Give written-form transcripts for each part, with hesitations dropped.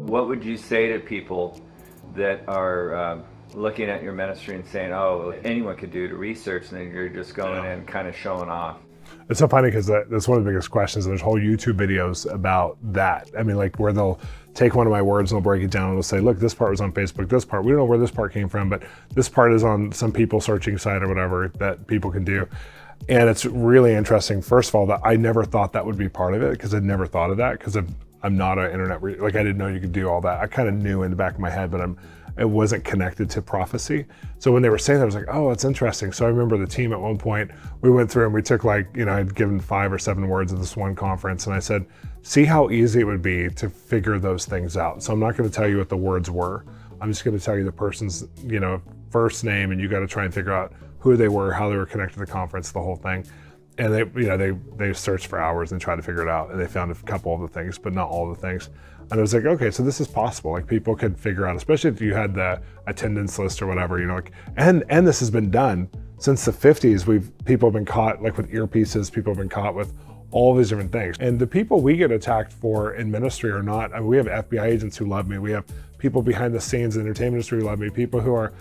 What would you say to people that are looking at your ministry and saying, oh, anyone could do to research, and then you're just going in kind of showing off? It's so funny because that's one of the biggest questions. There's whole YouTube videos about that. I mean, like where they'll take one of my words and they'll break it down and they'll say, look, this part was on Facebook, this part, we don't know where this part came from, but this part is on some people searching site or whatever that people can do. And it's really interesting, first of all, that I never thought that would be part of it because I'd never thought of that because I'm not an internet, like I didn't know you could do all that. I kind of knew in the back of my head, but it wasn't connected to prophecy. So when they were saying that, I was like, oh, it's interesting. So I remember the team at one point, we went through and we took I'd given 5 or 7 words at this one conference. And I said, see how easy it would be to figure those things out. So I'm not going to tell you what the words were. I'm just going to tell you the person's, first name, and you got to try and figure out who they were, how they were connected to the conference, the whole thing. And they searched for hours and tried to figure it out. And they found a couple of the things, but not all the things. And I was like, okay, so this is possible. Like people could figure out, especially if you had the attendance list or whatever, and this has been done since the 50s. People have been caught like with earpieces, people have been caught with all these different things. And the people we get attacked for in ministry are not, I mean, we have FBI agents who love me. We have people behind the scenes in the entertainment industry who love me. People who are,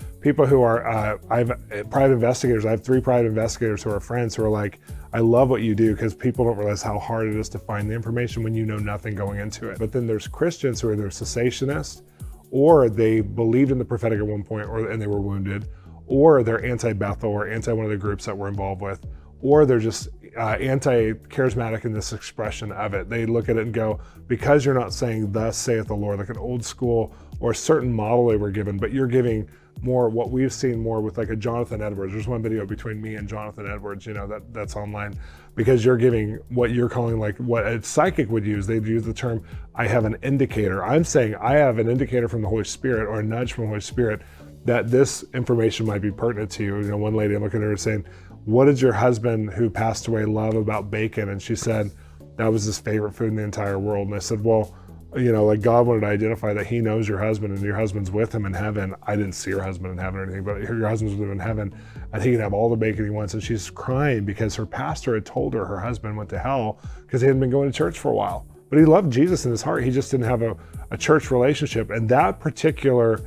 I have private investigators. I have 3 private investigators who are friends who are like, I love what you do, because people don't realize how hard it is to find the information when you know nothing going into it. But then there's Christians who are either cessationists, or they believed in the prophetic at one point, and they were wounded, or they're anti-Bethel or anti one of the groups that we're involved with, or they're just anti-charismatic in this expression of it. They look at it and go, because you're not saying thus saith the Lord, like an old school or a certain model they were given, but you're giving more what we've seen more with like a Jonathan Edwards. There's one video between me and Jonathan Edwards, that's online, because you're giving what you're calling like what a psychic would use. They'd use the term, I have an indicator. I'm saying I have an indicator from the Holy Spirit, or a nudge from the Holy Spirit, that this information might be pertinent to you. One lady, I'm looking at her saying, what did your husband who passed away love about bacon? And she said, that was his favorite food in the entire world. And I said, well, like God wanted to identify that he knows your husband and your husband's with him in heaven. I didn't see your husband in heaven or anything, but your husband's with him in heaven and he can have all the bacon he wants. And she's crying because her pastor had told her husband went to hell because he hadn't been going to church for a while. But he loved Jesus in his heart. He just didn't have a church relationship. And that particular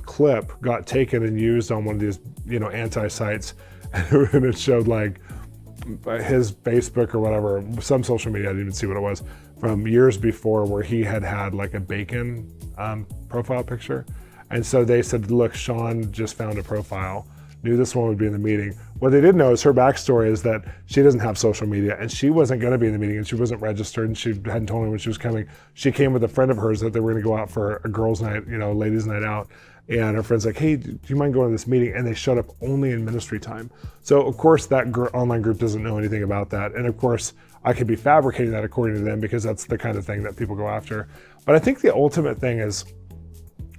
clip got taken and used on one of these, anti-sites. And it showed like his Facebook or whatever, some social media, I didn't even see what it was, from years before, where he had like a bacon profile picture. And so they said, look, Sean just found a profile, knew this one would be in the meeting. What they didn't know is her backstory is that she doesn't have social media, and she wasn't going to be in the meeting, and she wasn't registered, and she hadn't told me when she was coming. She came with a friend of hers that they were going to go out for a girls' night, ladies' night out. And her friend's like, hey, do you mind going to this meeting? And they showed up only in ministry time. So of course that online group doesn't know anything about that. And of course I could be fabricating that according to them, because that's the kind of thing that people go after. But I think the ultimate thing is,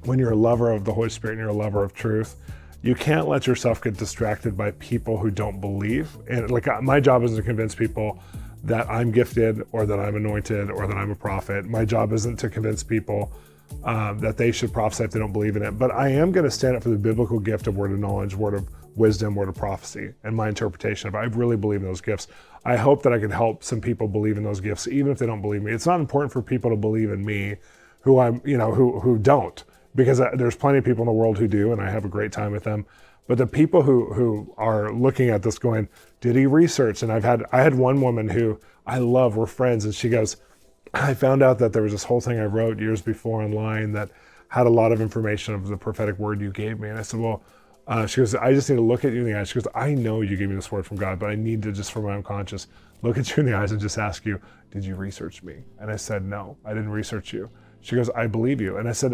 when you're a lover of the Holy Spirit and you're a lover of truth, you can't let yourself get distracted by people who don't believe. And like my job isn't to convince people that I'm gifted or that I'm anointed or that I'm a prophet. My job isn't to convince people that they should prophesy if they don't believe in it. But I am going to stand up for the biblical gift of word of knowledge, word of wisdom, word of prophecy, and my interpretation of it. I really believe in those gifts. I hope that I can help some people believe in those gifts, even if they don't believe me. It's not important for people to believe in me who who don't, because there's plenty of people in the world who do, and I have a great time with them. But the people who are looking at this going, did he research? And I had one woman who I love, we're friends, and she goes, I found out that there was this whole thing I wrote years before online that had a lot of information of the prophetic word you gave me. And I said, well, she goes, I just need to look at you in the eyes. She goes, I know you gave me this word from God, but I need to, just for my own conscience, look at you in the eyes and just ask you, did you research me? And I said, no, I didn't research you. She goes, I believe you. And I said,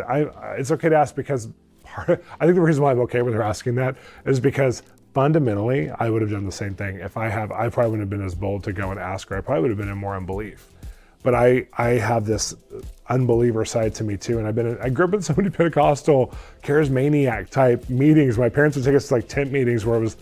it's okay to ask, because I think the reason why I'm okay with her asking that is because fundamentally, I would have done the same thing. I probably wouldn't have been as bold to go and ask her. I probably would have been in more unbelief. But I have this unbeliever side to me too. And I grew up in so many Pentecostal, charismaniac type meetings. My parents would take us to like tent meetings where it was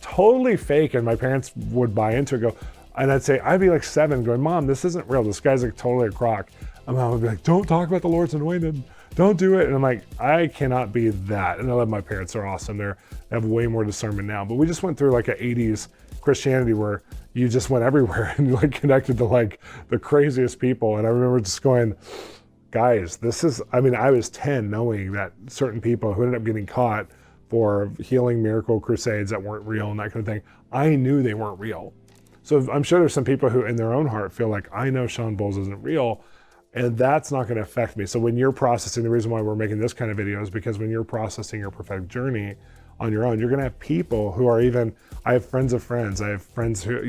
totally fake, and my parents would buy into it, and I'd be like 7 going, Mom, this isn't real. This guy's like totally a crock. And Mom would be like, don't talk about the Lord's anointed. Don't do it. And I'm like, I cannot be that. And I love my parents. They're awesome. They have way more discernment now. But we just went through like an 80s Christianity where you just went everywhere and like connected to like the craziest people. And I remember just going, guys, I was 10 knowing that certain people who ended up getting caught for healing miracle crusades that weren't real and that kind of thing, I knew they weren't real. So I'm sure there's some people who in their own heart feel like, I know Shawn Bolz isn't real, and that's not going to affect me. So when you're processing, the reason why we're making this kind of video is because when you're processing your prophetic journey on your own, you're going to have people who are I have friends of friends. I have friends who,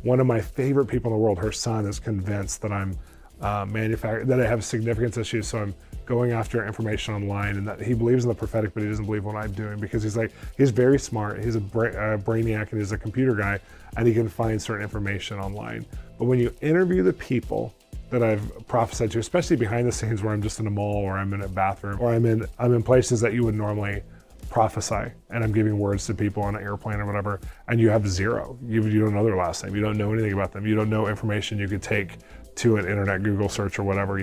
one of my favorite people in the world, her son is convinced that I'm that I have significance issues. So I'm going after information online, and that he believes in the prophetic, but he doesn't believe what I'm doing, because he's very smart. He's a brainiac, and he's a computer guy, and he can find certain information online. But when you interview the people that I've prophesied to, especially behind the scenes where I'm just in a mall or I'm in a bathroom or I'm in places that you would normally prophesy, and I'm giving words to people on an airplane or whatever, and you have zero. You don't know their last name. You don't know anything about them. You don't know information you could take to an internet Google search or whatever,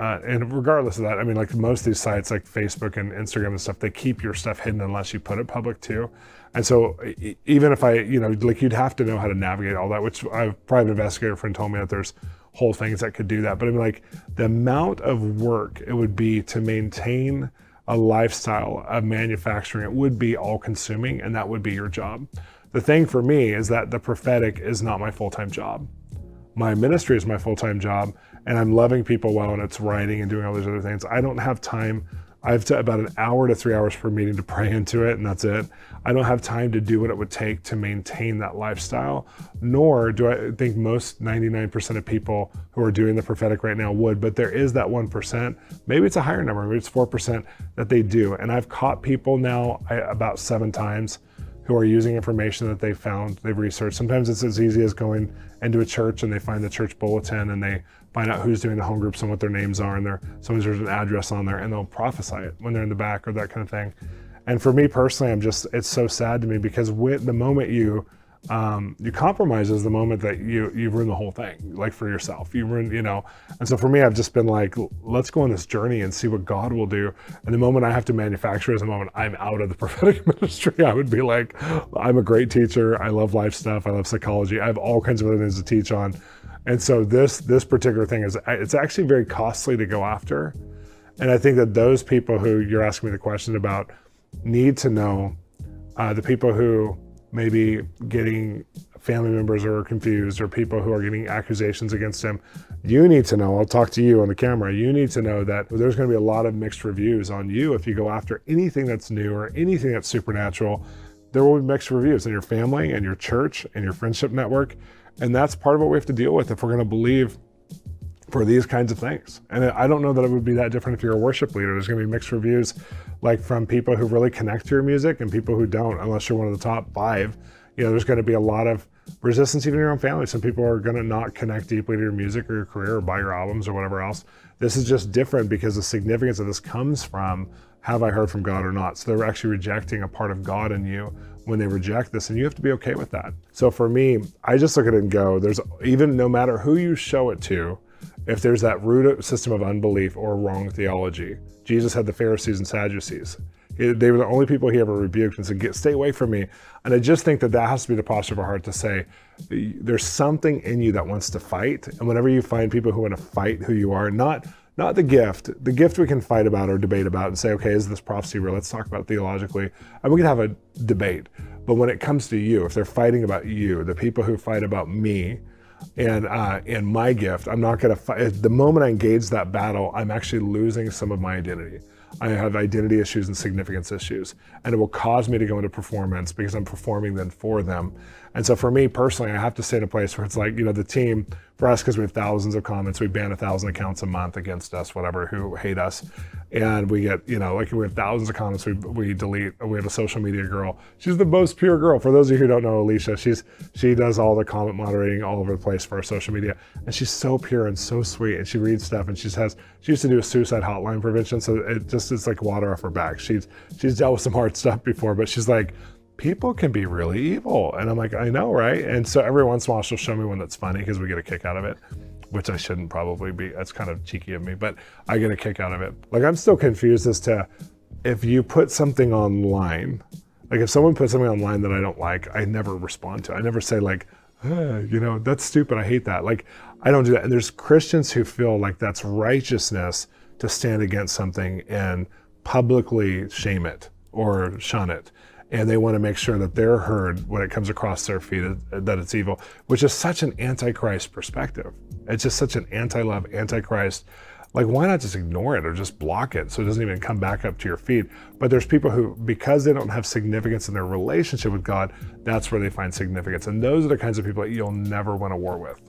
and regardless of that, I mean, like most of these sites like Facebook and Instagram and stuff, they keep your stuff hidden unless you put it public too. And so even if you'd have to know how to navigate all that, which a private investigator friend told me that there's whole things that could do that. But I mean, like the amount of work it would be to maintain a lifestyle of manufacturing, it would be all consuming, and that would be your job. The thing for me is that the prophetic is not my full-time job. My ministry is my full-time job, and I'm loving people well, and it's writing and doing all these other things. I don't have time. I have about an hour to 3 hours per meeting to pray into it, and that's it. I don't have time to do what it would take to maintain that lifestyle, nor do I think most 99% of people who are doing the prophetic right now would, but there is that 1%, maybe it's a higher number, maybe it's 4% that they do. And I've caught people now about 7 times who are using information that they found, they've researched. Sometimes it's as easy as going into a church and they find the church bulletin and they find out who's doing the home groups and what their names are, and sometimes there's an address on there, and they'll prophesy it when they're in the back or that kind of thing. And for me personally, it's so sad to me, because with the moment you compromise is the moment that you ruin the whole thing, like for yourself, you ruin, and so for me, I've just been like, let's go on this journey and see what God will do. And the moment I have to manufacture is the moment I'm out of the prophetic ministry. I would be like, I'm a great teacher. I love life stuff. I love psychology. I have all kinds of other things to teach on. And so this particular thing it's actually very costly to go after. And I think that those people who you're asking me the question about need to know, the people who maybe getting family members who are confused, or people who are getting accusations against him, you need to know, I'll talk to you on the camera, you need to know that there's going to be a lot of mixed reviews on you if you go after anything that's new or anything that's supernatural. There will be mixed reviews in your family and your church and your friendship network. And that's part of what we have to deal with if we're going to believe for these kinds of things. And I don't know that it would be that different if you're a worship leader. There's going to be mixed reviews, like from people who really connect to your music and people who don't, unless you're one of the top 5. There's going to be a lot of resistance even in your own family. Some people are going to not connect deeply to your music or your career or buy your albums or whatever else. This is just different because the significance of this comes from, have I heard from God or not? So they're actually rejecting a part of God in you when they reject this, and you have to be okay with that. So for me, I just look at it and go, there's even, no matter who you show it to, if there's that root system of unbelief or wrong theology. Jesus had the Pharisees and Sadducees. They were the only people he ever rebuked and said, stay away from me. And I just think that has to be the posture of our heart to say, there's something in you that wants to fight. And whenever you find people who want to fight who you are, not the gift we can fight about or debate about and say, okay, is this prophecy real? Let's talk about it theologically. And we can have a debate. But when it comes to you, if they're fighting about you, the people who fight about me, and my gift, I'm not going to fight. The moment I engage that battle, I'm actually losing some of my identity. I have identity issues and significance issues, and it will cause me to go into performance because I'm performing then for them. And so for me personally, I have to stay in a place where it's like, the team, for us, because we have thousands of comments, we ban 1,000 accounts a month against us, whatever, who hate us. And we get, we have thousands of comments we delete. We have a social media girl. She's the most pure girl. For those of you who don't know Alicia, she does all the comment moderating all over the place for our social media. And she's so pure and so sweet. And she reads stuff, and she used to do a suicide hotline prevention. So it's like water off her back. She's dealt with some hard stuff before, but she's like, people can be really evil. And I'm like, I know, right? And so every once in a while she'll show me one that's funny because we get a kick out of it, which I shouldn't probably be. That's kind of cheeky of me, but I get a kick out of it. Like, I'm still confused as to if you put something online Like if someone puts something online that I don't like, I never respond to it. I never say like, that's stupid, I hate that. Like, I don't do that. And there's Christians who feel like that's righteousness to stand against something and publicly shame it or shun it. And they want to make sure that they're heard when it comes across their feed that it's evil, which is such an anti-Christ perspective. It's just such an anti-love, anti-Christ. Like, why not just ignore it or just block it so it doesn't even come back up to your feed? But there's people who, because they don't have significance in their relationship with God, that's where they find significance. And those are the kinds of people that you'll never win a war with.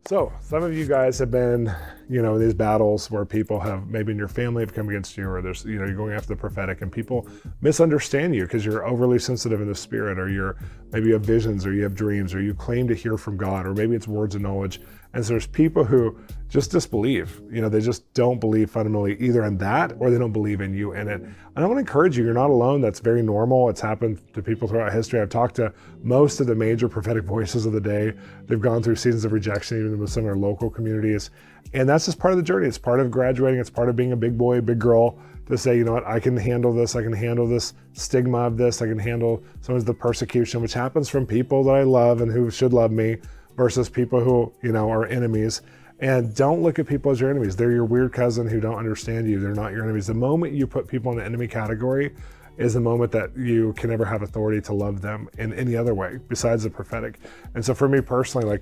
So some of you guys have been, in these battles where people have, maybe in your family have come against you, or there's, you're going after the prophetic and people misunderstand you because you're overly sensitive in the spirit, or maybe you have visions, or you have dreams, or you claim to hear from God, or maybe it's words of knowledge. And so there's people who just disbelieve, they just don't believe fundamentally either in that, or they don't believe in you in it. And I want to encourage you, you're not alone. That's very normal. It's happened to people throughout history. I've talked to most of the major prophetic voices of the day. They've gone through seasons of rejection, even with some of their local communities. And that's just part of the journey. It's part of graduating. It's part of being a big boy, big girl, to say, I can handle this. I can handle this stigma of this. I can handle some of the persecution, which happens from people that I love and who should love me, versus people who, are enemies. And don't look at people as your enemies. They're your weird cousin who don't understand you. They're not your enemies. The moment you put people in the enemy category is the moment that you can never have authority to love them in any other way besides the prophetic. And so for me personally,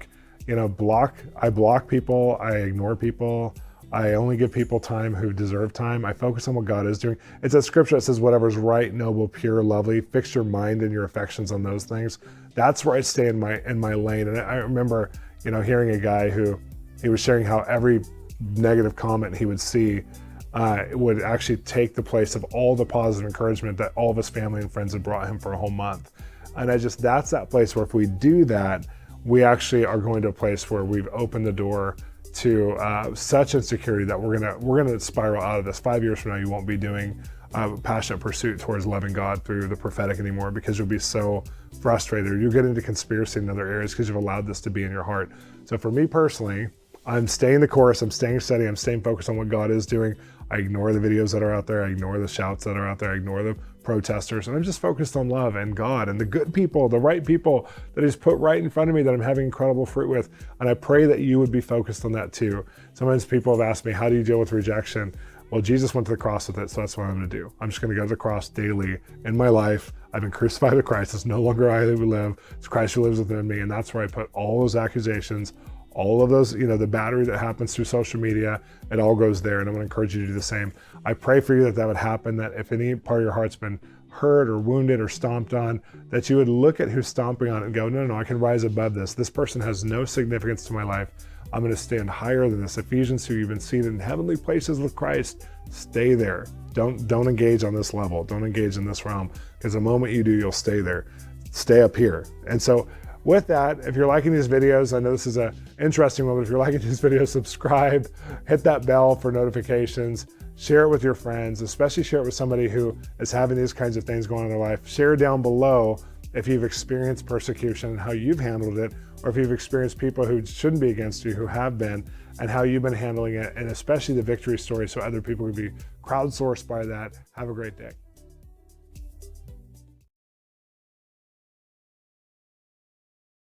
I block people, I ignore people, I only give people time who deserve time. I focus on what God is doing. It's a scripture that says, whatever's right, noble, pure, lovely, fix your mind and your affections on those things. That's where I stay in my lane. And I remember, hearing a guy who, he was sharing how every negative comment he would see would actually take the place of all the positive encouragement that all of his family and friends had brought him for a whole month. And that's that place where if we do that, we actually are going to a place where we've opened the door to such insecurity that we're gonna spiral out of this. 5 years from now, you won't be doing passionate pursuit towards loving God through the prophetic anymore, because you'll be so frustrated. You'll get into conspiracy in other areas because you've allowed this to be in your heart. So for me personally, I'm staying the course, I'm staying steady, I'm staying focused on what God is doing. I ignore the videos that are out there, I ignore the shouts that are out there, I ignore the protesters, and I'm just focused on love and God and the good people, the right people that He's put right in front of me that I'm having incredible fruit with. And I pray that you would be focused on that too. Sometimes people have asked me, how do you deal with rejection? Well, Jesus went to the cross with it, so that's what I'm gonna do. I'm just gonna go to the cross daily in my life. I've been crucified with Christ. It's no longer I who live, it's Christ who lives within me. And that's where I put all those accusations, all of those, the battery that happens through social media, it all goes there. And I'm gonna encourage you to do the same. I pray for you that would happen, that if any part of your heart's been hurt or wounded or stomped on, that you would look at who's stomping on it and go, no, I can rise above this. This person has no significance to my life. I'm gonna stand higher than this. Ephesians 2, you've been seated in heavenly places with Christ. Stay there. Don't engage on this level. Don't engage in this realm, because the moment you do, you'll stay there. Stay up here. And so with that, if you're liking these videos, I know this is an interesting one, but if you're liking these videos, subscribe, hit that bell for notifications, share it with your friends, especially share it with somebody who is having these kinds of things going on in their life. Share down below if you've experienced persecution and how you've handled it, or if you've experienced people who shouldn't be against you, who have been, and how you've been handling it, and especially the victory story, so other people can be crowdsourced by that. Have a great day.